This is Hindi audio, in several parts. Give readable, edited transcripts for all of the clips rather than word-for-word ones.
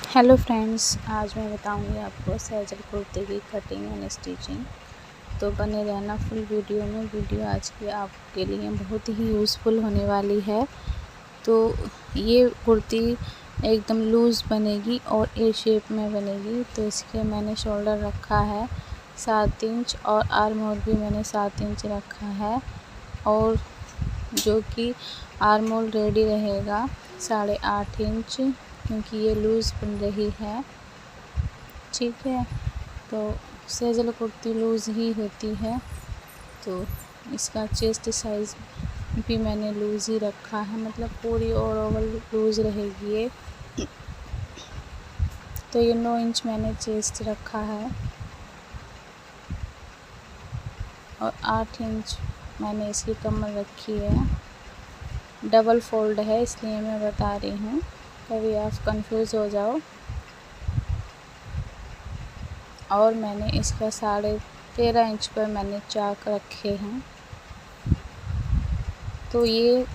हेलो फ्रेंड्स, आज मैं बताऊंगी आपको सैजल कुर्ते की कटिंग एंड स्टिचिंग। तो बने रहना फुल वीडियो में। वीडियो आज की आपके लिए बहुत ही यूज़फुल होने वाली है। तो ये कुर्ती एकदम लूज़ बनेगी और ए शेप में बनेगी। तो इसके मैंने शोल्डर रखा है 7 इंच और आर्म होल भी मैंने 7 इंच रखा है, और जो कि आर्म होल रेडी रहेगा 8.5 इंच, क्योंकि ये लूज़ बन रही है। ठीक है, तो सैजल कुर्ती लूज़ ही होती है। तो इसका चेस्ट साइज़ भी मैंने लूज़ ही रखा है, मतलब पूरी ओवरऑल लूज़ रहेगी ये। तो ये 9 इंच मैंने चेस्ट रखा है और 8 इंच मैंने इसकी कमर रखी है। डबल फोल्ड है इसलिए मैं बता रही हूँ, कभी आप कंफ्यूज हो जाओ। और मैंने इसका 13.5 इंच पर मैंने चाक रखे हैं। तो ये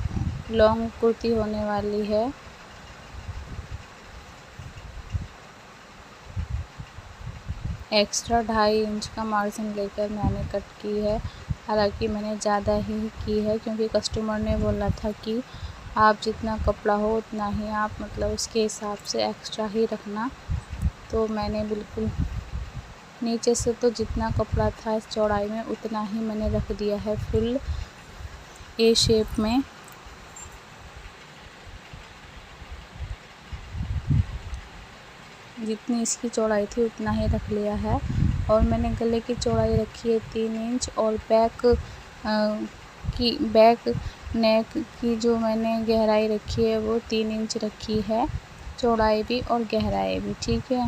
लॉन्ग कुर्ती होने वाली है। एक्स्ट्रा 2.5 इंच का मार्जिन लेकर मैंने कट की है। हालांकि मैंने ज़्यादा ही की है, क्योंकि कस्टमर ने बोला था कि आप जितना कपड़ा हो उतना ही आप मतलब उसके हिसाब से एक्स्ट्रा ही रखना। तो मैंने बिल्कुल नीचे से तो जितना कपड़ा था इस चौड़ाई में उतना ही मैंने रख दिया है फुल ए शेप में। जितनी इसकी चौड़ाई थी उतना ही रख लिया है। और मैंने गले की चौड़ाई रखी है 3 इंच, और बैक नेक की जो मैंने गहराई रखी है वो 3 इंच रखी है, चौड़ाई भी और गहराई भी। ठीक है,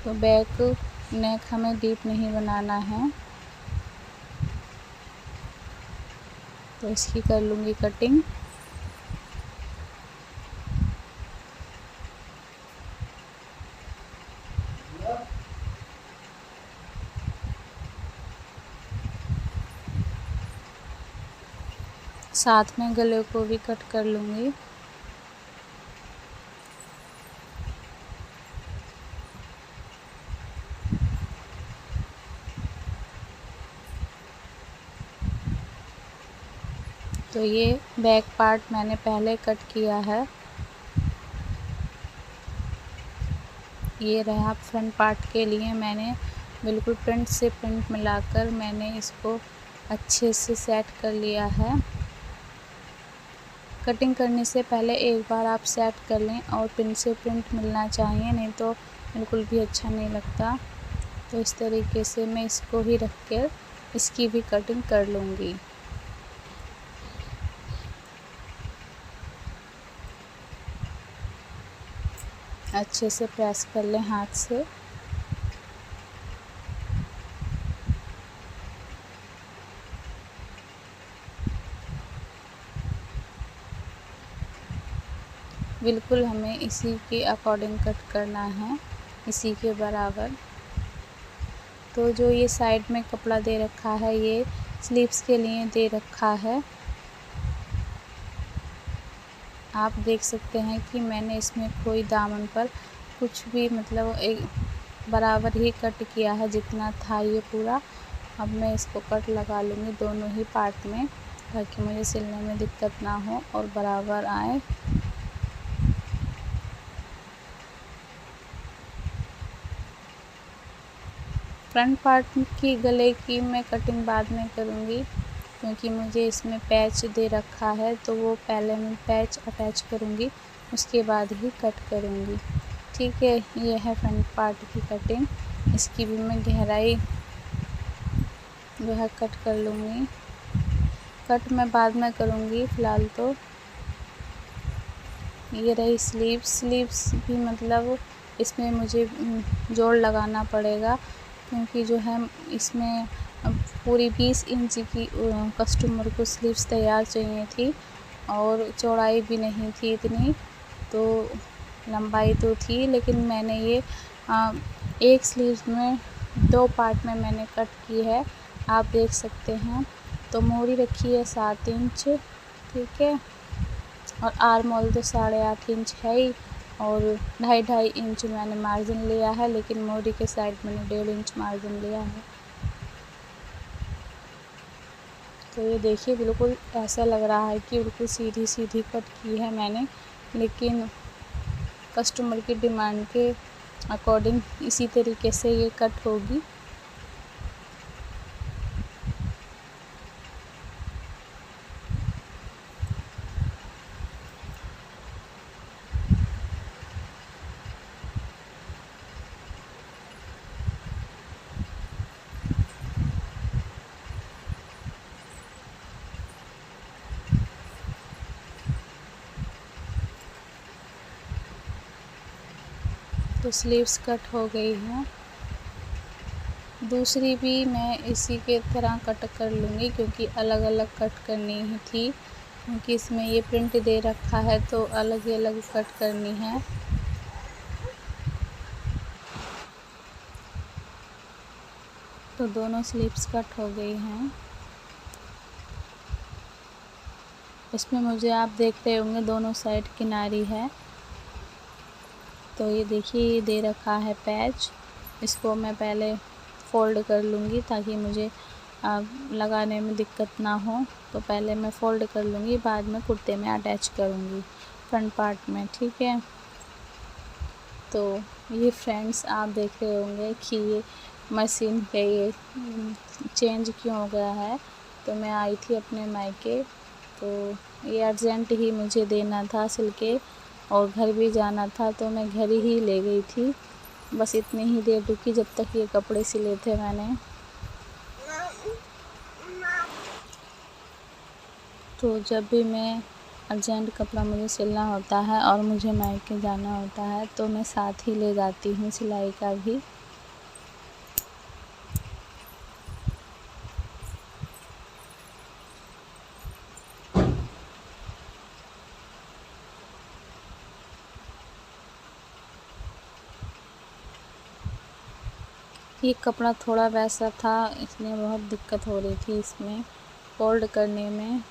तो बैक नेक हमें डीप नहीं बनाना है। तो इसकी कर लूँगी कटिंग। साथ में गले को भी कट कर लूँगी। तो ये बैक पार्ट मैंने पहले कट किया है। ये रहा फ्रंट पार्ट के लिए मैंने बिल्कुल प्रिंट से प्रिंट मिलाकर मैंने इसको अच्छे से सेट कर लिया है। कटिंग करने से पहले एक बार आप सेट कर लें, और प्रिंट से प्रिंट मिलना चाहिए, नहीं तो बिल्कुल भी अच्छा नहीं लगता। तो इस तरीके से मैं इसको ही रख कर इसकी भी कटिंग कर लूँगी। अच्छे से प्रेस कर लें हाथ से। बिल्कुल हमें इसी के अकॉर्डिंग कट करना है, इसी के बराबर। तो जो ये साइड में कपड़ा दे रखा है ये स्लीव्स के लिए दे रखा है। आप देख सकते हैं कि मैंने इसमें कोई दामन पर कुछ भी मतलब एक बराबर ही कट किया है जितना था ये पूरा। अब मैं इसको कट लगा लूँगी दोनों ही पार्ट में, ताकि मुझे सिलने में दिक्कत ना हो और बराबर आए। फ्रंट पार्ट की गले की मैं कटिंग बाद में करूँगी, क्योंकि मुझे इसमें पैच दे रखा है। तो वो पहले मैं पैच अटैच करूँगी, उसके बाद ही कट करूँगी। ठीक है, ये है फ्रंट पार्ट की कटिंग। इसकी भी मैं गहराई जो है कट कर लूँगी। कट मैं बाद में करूँगी, फ़िलहाल तो ये रही स्लीव्स भी मतलब इसमें मुझे जोड़ लगाना पड़ेगा, क्योंकि जो है इसमें पूरी 20 इंच की कस्टमर को स्लीव्स तैयार चाहिए थी, और चौड़ाई भी नहीं थी इतनी, तो लंबाई तो थी, लेकिन मैंने ये एक स्लीव्स में 2 पार्ट में मैंने कट की है, आप देख सकते हैं। तो मोहरी रखी है 7 इंच। ठीक है, और आर्म होल तो 8.5 इंच है ही, और 2.5 इंच मैंने मार्जिन लिया है, लेकिन मोरी के साइड मैंने 1.5 इंच मार्जिन लिया है। तो ये देखिए बिल्कुल ऐसा लग रहा है कि बिल्कुल सीधी सीधी कट की है मैंने, लेकिन कस्टमर की डिमांड के अकॉर्डिंग इसी तरीके से ये कट होगी। तो स्लीव्स कट हो गई है। दूसरी भी मैं इसी के तरह कट कर लूँगी, क्योंकि अलग अलग कट करनी ही थी, क्योंकि इसमें ये प्रिंट दे रखा है तो अलग ही अलग कट करनी है। तो दोनों स्लीव्स कट हो गई हैं। इसमें मुझे आप देख रहे होंगे दोनों साइड किनारी है। तो ये देखिए ये दे रखा है पैच, इसको मैं पहले फ़ोल्ड कर लूँगी ताकि मुझे लगाने में दिक्कत ना हो। तो पहले मैं फ़ोल्ड कर लूँगी, बाद में कुर्ते में अटैच करूँगी फ्रंट पार्ट में, ठीक है। तो ये फ्रेंड्स आप देख रहे होंगे कि ये मशीन पे ये चेंज क्यों हो गया है। तो मैं आई थी अपने मायके, तो ये अर्जेंट ही मुझे देना था सिल के, और घर भी जाना था, तो मैं घर ही ले गई थी। बस इतनी ही देर रुकी जब तक ये कपड़े सिले थे मैंने। तो जब भी मैं अर्जेंट कपड़ा मुझे सिलना होता है और मुझे मायके जाना होता है, तो मैं साथ ही ले जाती हूँ सिलाई का भी। ये कपड़ा थोड़ा वैसा था, इसलिए बहुत दिक्कत हो रही थी इसमें फोल्ड करने में।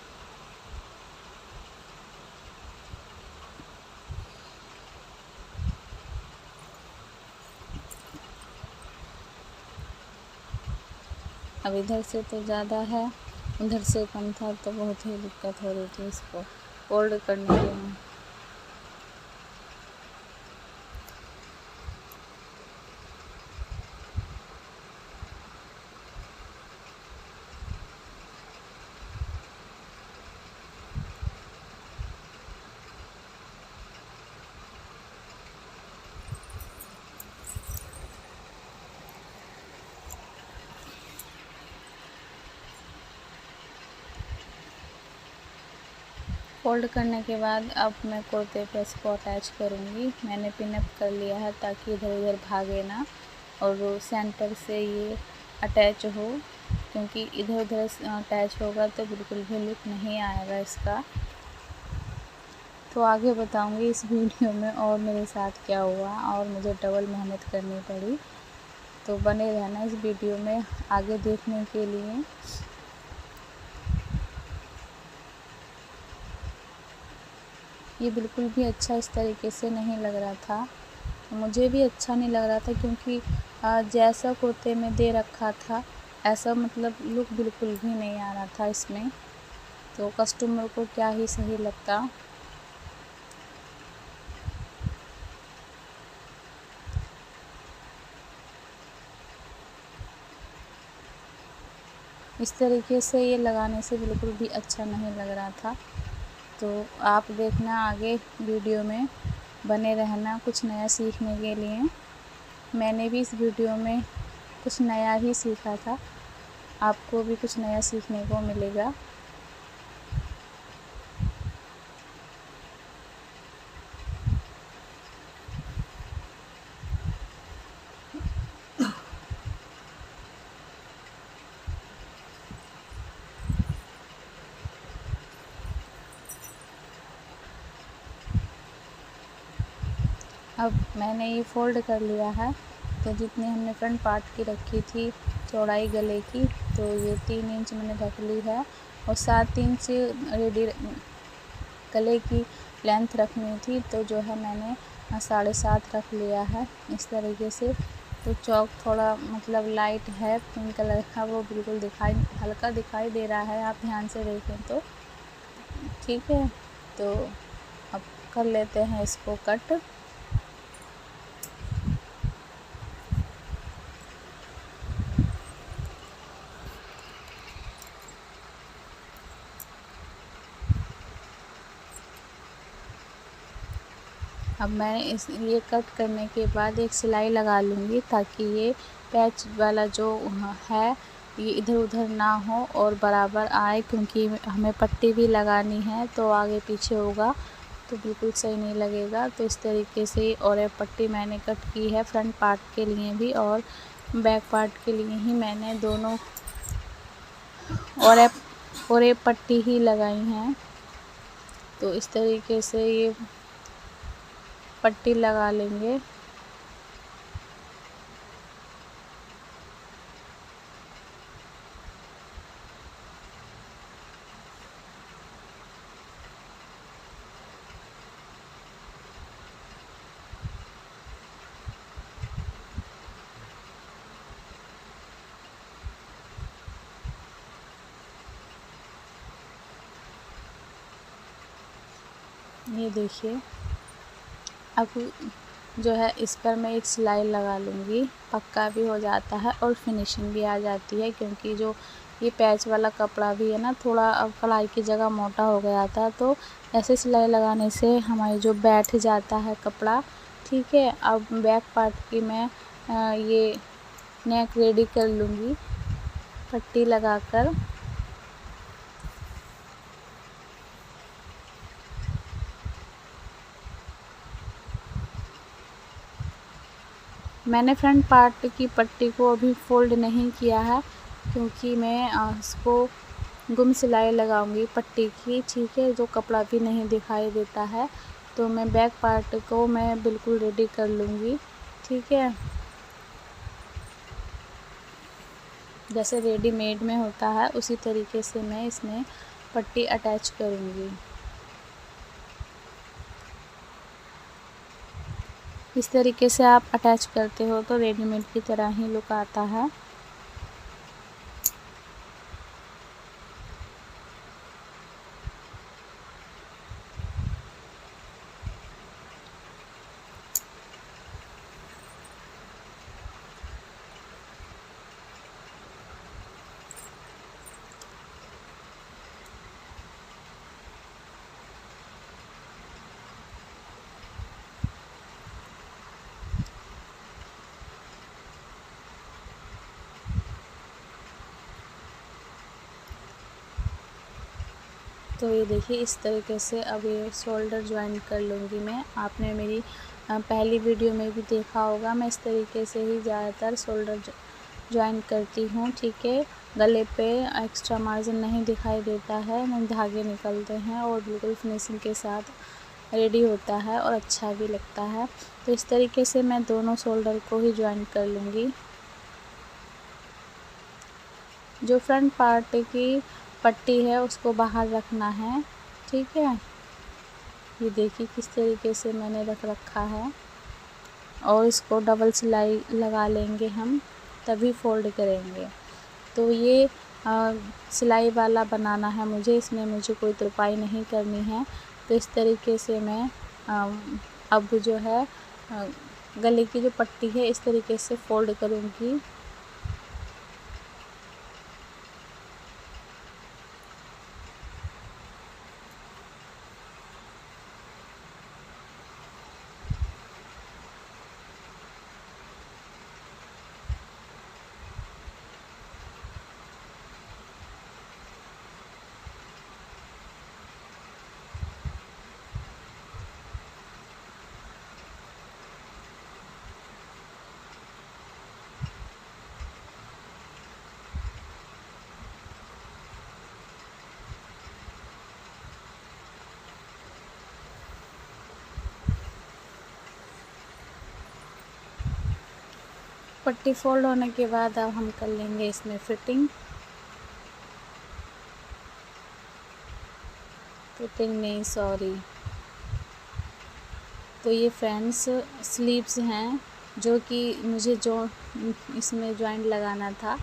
अब इधर से तो ज़्यादा है, उधर से कम था, तो बहुत ही दिक्कत हो रही थी इसको फोल्ड करने में। फोल्ड करने के बाद अब मैं कुर्ते पे इसको अटैच करूँगी। मैंने पिनअप कर लिया है ताकि इधर उधर भागे ना, और सेंटर से ये अटैच हो, क्योंकि इधर उधर अटैच होगा तो बिल्कुल भी लुक नहीं आएगा इसका। तो आगे बताऊँगी इस वीडियो में और मेरे साथ क्या हुआ और मुझे डबल मेहनत करनी पड़ी। तो बने रहना इस वीडियो में आगे देखने के लिए। ये बिल्कुल भी अच्छा इस तरीके से नहीं लग रहा था, मुझे भी अच्छा नहीं लग रहा था, क्योंकि जैसा कुर्ते में दे रखा था ऐसा मतलब लुक बिल्कुल भी नहीं आ रहा था इसमें। तो कस्टमर को क्या ही सही लगता। इस तरीके से ये लगाने से बिल्कुल भी अच्छा नहीं लग रहा था। तो आप देखना आगे वीडियो में, बने रहना कुछ नया सीखने के लिए। मैंने भी इस वीडियो में कुछ नया ही सीखा था, आपको भी कुछ नया सीखने को मिलेगा। अब मैंने ये फ़ोल्ड कर लिया है, तो जितनी हमने फ्रंट पार्ट की रखी थी चौड़ाई गले की, तो ये 3 इंच मैंने रख ली है, और 7 इंच रेडी गले की लेंथ रखनी थी। तो जो है मैंने 7.5 रख लिया है इस तरीके से। तो चौक थोड़ा मतलब लाइट है पिंक कलर का, वो बिल्कुल हल्का दिखाई दे रहा है, आप ध्यान से देखें तो ठीक है। तो अब कर लेते हैं इसको कट। अब मैं ये कट करने के बाद एक सिलाई लगा लूँगी ताकि ये पैच वाला जो है ये इधर उधर ना हो और बराबर आए, क्योंकि हमें पट्टी भी लगानी है तो आगे पीछे होगा तो बिल्कुल सही नहीं लगेगा। तो इस तरीके से और एक पट्टी मैंने कट की है फ्रंट पार्ट के लिए भी और बैक पार्ट के लिए ही मैंने दोनों और एक पट्टी ही लगाई हैं। तो इस तरीके से ये पट्टी लगा लेंगे। ये देखिए, अब जो है इस पर मैं एक सिलाई लगा लूँगी, पक्का भी हो जाता है और फिनिशिंग भी आ जाती है, क्योंकि जो ये पैच वाला कपड़ा भी है ना थोड़ा अब कढ़ाई की जगह मोटा हो गया था, तो ऐसे सिलाई लगाने से हमारी जो बैठ जाता है कपड़ा। ठीक है, अब बैक पार्ट की मैं ये नेक रेडी कर लूँगी पट्टी लगाकर। मैंने फ्रंट पार्ट की पट्टी को अभी फ़ोल्ड नहीं किया है, क्योंकि मैं इसको गुम सिलाई लगाऊंगी पट्टी की। ठीक है, जो कपड़ा भी नहीं दिखाई देता है, तो मैं बैक पार्ट को मैं बिल्कुल रेडी कर लूँगी। ठीक है, जैसे रेडीमेड में होता है उसी तरीके से मैं इसमें पट्टी अटैच करूँगी। इस तरीके से आप अटैच करते हो तो रेडीमेड की तरह ही लुक आता है। तो ये देखिए, इस तरीके से अब ये शोल्डर ज्वाइन कर लूँगी मैं। आपने मेरी पहली वीडियो में भी देखा होगा, मैं इस तरीके से ही ज़्यादातर शोल्डर ज्वाइन करती हूँ। ठीक है, गले पे एक्स्ट्रा मार्जिन नहीं दिखाई देता है, नहीं धागे निकलते हैं और बिल्कुल फिनिशिंग के साथ रेडी होता है और अच्छा भी लगता है। तो इस तरीके से मैं दोनों शोल्डर को ही ज्वाइन कर लूँगी। जो फ्रंट पार्ट की पट्टी है उसको बाहर रखना है। ठीक है, ये देखिए किस तरीके से मैंने रख रखा है और इसको डबल सिलाई लगा लेंगे हम, तभी फोल्ड करेंगे। तो ये सिलाई वाला बनाना है मुझे, इसमें मुझे कोई तुरपाई नहीं करनी है। तो इस तरीके से मैं अब जो है गले की जो पट्टी है इस तरीके से फोल्ड करूँगी। पट्टी फोल्ड होने के बाद अब हम कर लेंगे इसमें फिटिंग नहीं, सॉरी, तो ये फ्रेंड्स स्लीव्स हैं जो कि मुझे जो इसमें जॉइंट लगाना था,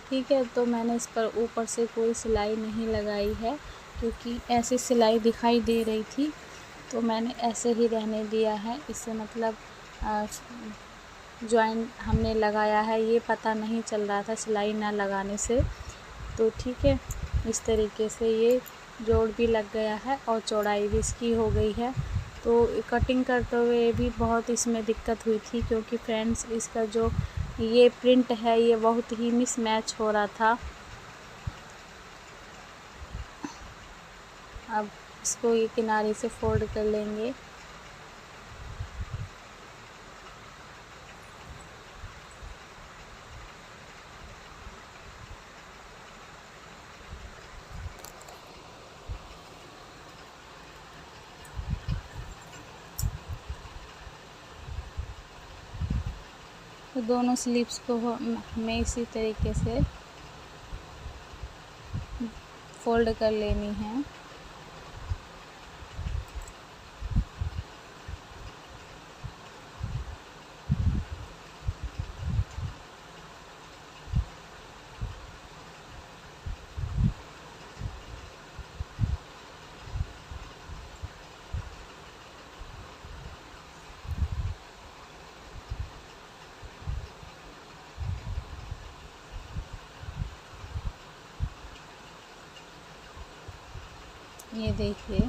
ठीक है। तो मैंने इस पर ऊपर से कोई सिलाई नहीं लगाई है क्योंकि ऐसी सिलाई दिखाई दे रही थी, तो मैंने ऐसे ही रहने दिया है। इससे मतलब जॉइंट हमने लगाया है ये पता नहीं चल रहा था सिलाई ना लगाने से। तो ठीक है, इस तरीके से ये जोड़ भी लग गया है और चौड़ाई भी इसकी हो गई है। तो कटिंग करते हुए भी बहुत इसमें दिक्कत हुई थी क्योंकि फ्रेंड्स इसका जो ये प्रिंट है ये बहुत ही मिसमैच हो रहा था। अब इसको ये किनारे से फोल्ड कर लेंगे। तो दोनों स्लीव्स को हमें इसी तरीके से फोल्ड कर लेनी है। ये देखिए,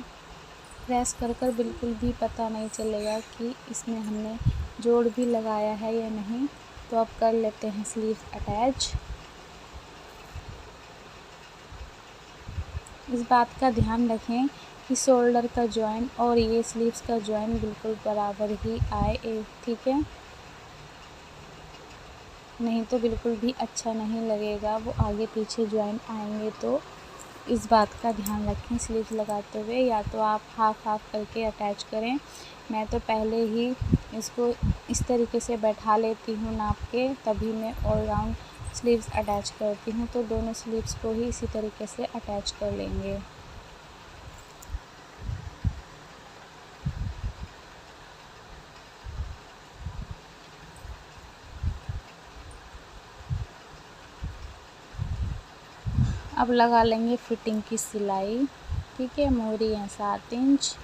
प्रेस कर बिल्कुल भी पता नहीं चलेगा कि इसमें हमने जोड़ भी लगाया है या नहीं। तो अब कर लेते हैं स्लीव अटैच। इस बात का ध्यान रखें कि शोल्डर का जॉइंट और ये स्लीव्स का जॉइंट बिल्कुल बराबर ही आए, ठीक है। नहीं तो बिल्कुल भी अच्छा नहीं लगेगा, वो आगे पीछे जॉइंट आएंगे। तो इस बात का ध्यान रखें स्लीव्स लगाते हुए, या तो आप हाफ हाफ करके अटैच करें। मैं तो पहले ही इसको इस तरीके से बैठा लेती हूँ नाप के, तभी मैं ऑल राउंड स्लीव्स अटैच करती हूँ। तो दोनों स्लीव्स को ही इसी तरीके से अटैच कर लेंगे। अब लगा लेंगे फिटिंग की सिलाई, ठीक है। मोहरी है 7 इंच।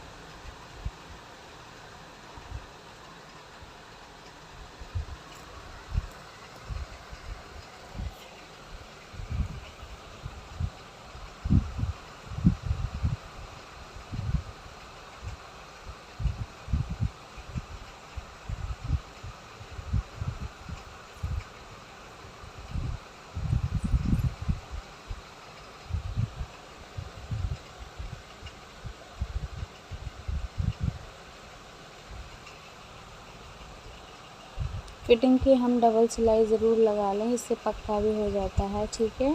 फिटिंग की हम डबल सिलाई ज़रूर लगा लें, इससे पक्का भी हो जाता है, ठीक है।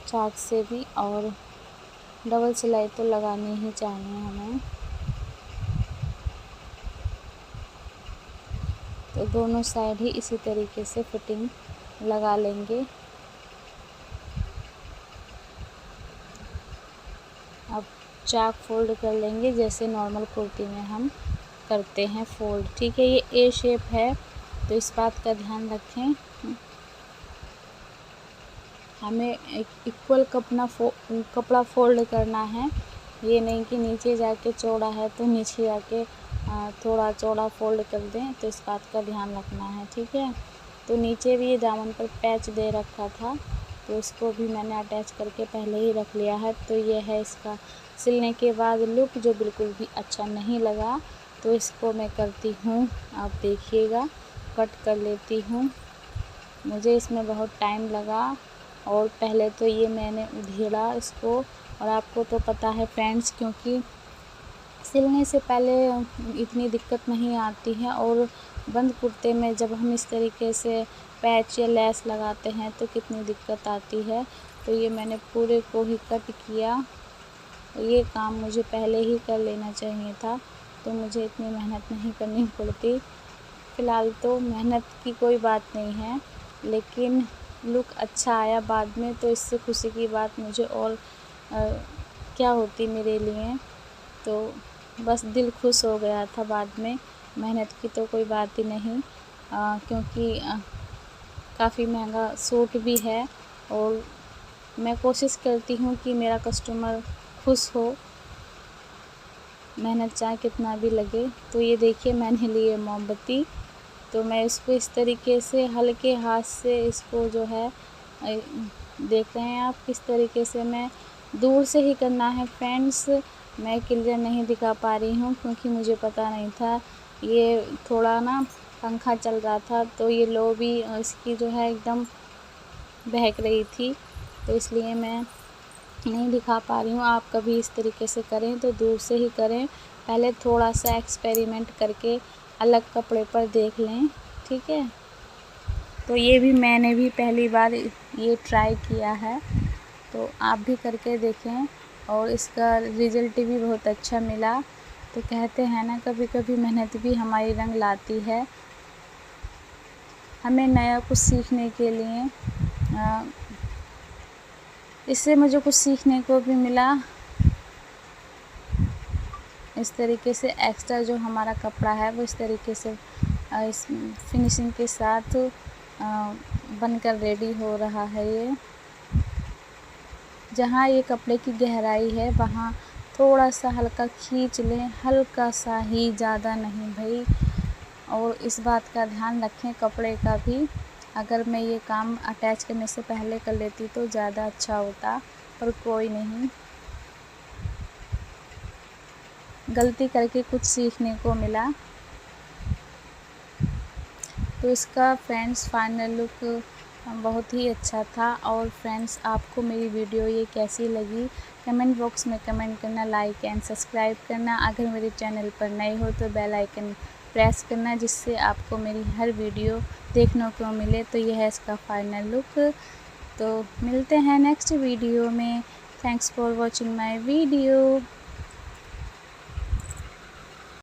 चाक से भी, और डबल सिलाई तो लगानी ही चाहिए हमें। तो दोनों साइड ही इसी तरीके से फिटिंग लगा लेंगे। अब चाक फोल्ड कर लेंगे जैसे नॉर्मल कुर्ती में हम करते हैं फोल्ड, ठीक है। ये ए शेप है तो इस बात का ध्यान रखें, हमें एक इक्वल कपड़ा फोल्ड करना है। ये नहीं कि नीचे जाके चौड़ा है तो नीचे जाके थोड़ा चौड़ा फोल्ड कर दें, तो इस बात का ध्यान रखना है, ठीक है। तो नीचे भी ये दामन पर पैच दे रखा था, तो इसको भी मैंने अटैच करके पहले ही रख लिया है। तो ये है इसका सिलने के बाद लुक, जो बिल्कुल भी अच्छा नहीं लगा। तो इसको मैं करती हूँ, आप देखिएगा, कट कर लेती हूँ। मुझे इसमें बहुत टाइम लगा और पहले तो ये मैंने उधेड़ा इसको, और आपको तो पता है फ्रेंड्स, क्योंकि सिलने से पहले इतनी दिक्कत नहीं आती है, और बंद कुर्ते में जब हम इस तरीके से पैच या लेस लगाते हैं तो कितनी दिक्कत आती है। तो ये मैंने पूरे को ही कट किया, ये काम मुझे पहले ही कर लेना चाहिए था, तो मुझे इतनी मेहनत नहीं करनी पड़ती। फ़िलहाल तो मेहनत की कोई बात नहीं है, लेकिन लुक अच्छा आया बाद में, तो इससे खुशी की बात मुझे और क्या होती मेरे लिए। तो बस दिल खुश हो गया था बाद में मेहनत की तो कोई बात ही नहीं, क्योंकि काफ़ी महंगा सूट भी है और मैं कोशिश करती हूँ कि मेरा कस्टमर खुश हो, मेहनत चाहे कितना भी लगे। तो ये देखिए मैंने लिए मोमबत्ती, तो मैं इसको इस तरीके से हल्के हाथ से इसको जो है देख रहे हैं आप किस तरीके से, मैं दूर से ही करना है फ्रेंड्स। मैं क्लियर नहीं दिखा पा रही हूँ क्योंकि मुझे पता नहीं था, ये थोड़ा ना पंखा चल रहा था तो ये लो भी इसकी जो है एकदम बहक रही थी, तो इसलिए मैं नहीं दिखा पा रही हूँ। आप कभी इस तरीके से करें तो दूर से ही करें, पहले थोड़ा सा एक्सपेरिमेंट करके अलग कपड़े पर देख लें, ठीक है। तो ये भी मैंने भी पहली बार ये ट्राई किया है, तो आप भी करके देखें और इसका रिज़ल्ट भी बहुत अच्छा मिला। तो कहते हैं ना कभी कभी मेहनत भी हमारी रंग लाती है। हमें नया कुछ सीखने के लिए इससे मुझे कुछ सीखने को भी मिला। इस तरीके से एक्स्ट्रा जो हमारा कपड़ा है वो इस तरीके से इस फिनिशिंग के साथ बनकर रेडी हो रहा है। ये जहाँ ये कपड़े की गहराई है वहाँ थोड़ा सा हल्का खींच लें, हल्का सा ही, ज़्यादा नहीं भाई। और इस बात का ध्यान रखें कपड़े का भी, अगर मैं ये काम अटैच करने से पहले कर लेती तो ज़्यादा अच्छा होता, पर कोई नहीं, गलती करके कुछ सीखने को मिला। तो इसका फ्रेंड्स फाइनल लुक बहुत ही अच्छा था। और फ्रेंड्स आपको मेरी वीडियो ये कैसी लगी कमेंट बॉक्स में कमेंट करना, लाइक एंड सब्सक्राइब करना। अगर मेरे चैनल पर नए हो तो बेल आइकन प्रेस करना, जिससे आपको मेरी हर वीडियो देखने को मिले। तो यह है इसका फाइनल लुक। तो मिलते हैं नेक्स्ट वीडियो में। Thanks for watching my video.